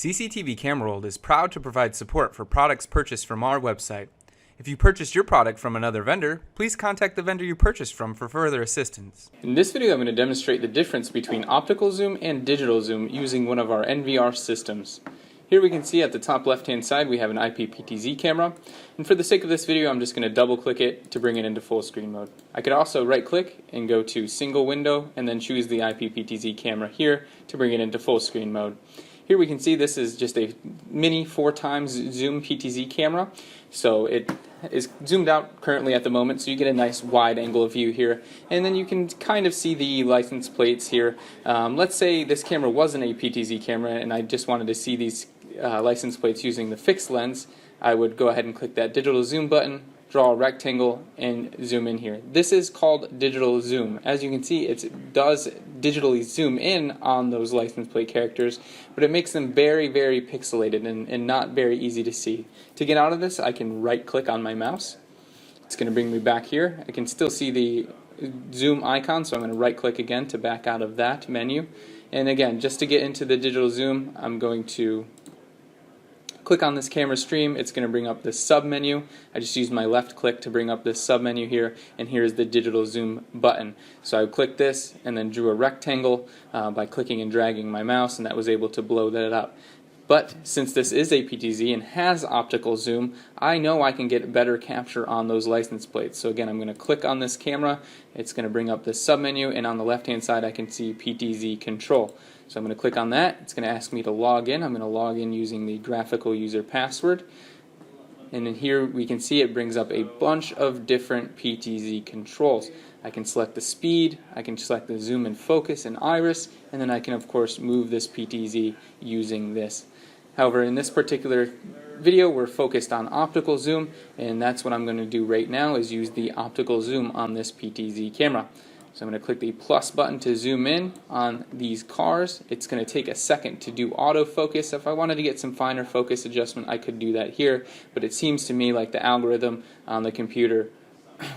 CCTV Camera World is proud to provide support for products purchased from our website. If you purchased your product from another vendor, please contact the vendor you purchased from for further assistance. In this video, I'm going to demonstrate the difference between optical zoom and digital zoom using one of our NVR systems. Here we can see at the top left-hand side we have an IPPTZ camera, and for the sake of this video I'm just going to double-click it to bring it into full screen mode. I could also right-click and go to single window and then choose the IPPTZ camera here to bring it into full screen mode. Here we can see this is just a mini 4x zoom PTZ camera, so it is zoomed out currently at the moment, so you get a nice wide angle of view here, and then you can kind of see the license plates here. Let's say this camera wasn't a PTZ camera and I just wanted to see these license plates using the fixed lens. I would go ahead and click that digital zoom button, draw a rectangle, and zoom in here. This is called digital zoom. As you can see, it does digitally zoom in on those license plate characters, but it makes them very, very pixelated and not very easy to see. To get out of this, I can right click on my mouse. It's going to bring me back here. I can still see the zoom icon, so I'm going to right click again to back out of that menu. And again, just to get into the digital zoom, I'm going to click on this camera stream. It's going to bring up this sub menu. I just used my left click to bring up this sub menu here, and here's the digital zoom button. So I clicked this and then drew a rectangle by clicking and dragging my mouse, and that was able to blow that up. But since this is a PTZ and has optical zoom, I know I can get better capture on those license plates. So again, I'm going to click on this camera. It's going to bring up this sub menu, and on the left hand side I can see PTZ control. So I'm going to click on that. It's going to ask me to log in. I'm going to log in using the graphical user password. And then here we can see it brings up a bunch of different PTZ controls. I can select the speed, I can select the zoom and focus and iris, and then I can of course move this PTZ using this. However, in this particular video we're focused on optical zoom, and that's what I'm going to do right now, is use the optical zoom on this PTZ camera. So I'm going to click the plus button to zoom in on these cars. It's going to take a second to do autofocus. If I wanted to get some finer focus adjustment, I could do that here, but it seems to me like the algorithm on the computer,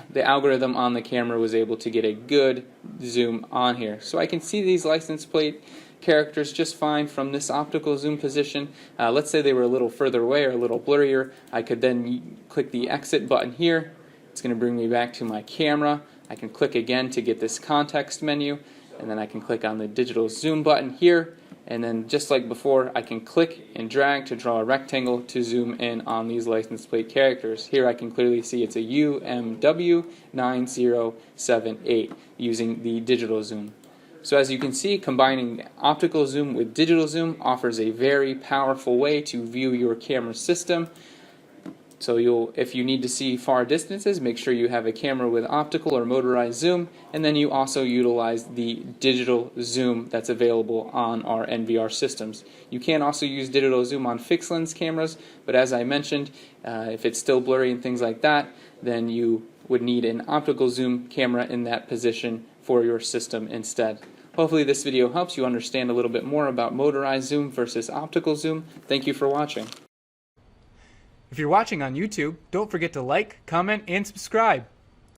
the algorithm on the camera was able to get a good zoom on here. So I can see these license plate characters just fine from this optical zoom position. Let's say they were a little further away or a little blurrier. I could then click the exit button here. It's going to bring me back to my camera. I can click again to get this context menu, and then I can click on the digital zoom button here, and then just like before I can click and drag to draw a rectangle to zoom in on these license plate characters. Here I can clearly see it's a UMW9078 using the digital zoom. So as you can see, combining optical zoom with digital zoom offers a very powerful way to view your camera system. So if you need to see far distances, make sure you have a camera with optical or motorized zoom, and then you also utilize the digital zoom that's available on our NVR systems. You can also use digital zoom on fixed lens cameras, but as I mentioned, if it's still blurry and things like that, then you would need an optical zoom camera in that position for your system instead. Hopefully this video helps you understand a little bit more about motorized zoom versus optical zoom. Thank you for watching. If you're watching on YouTube, don't forget to like, comment, and subscribe.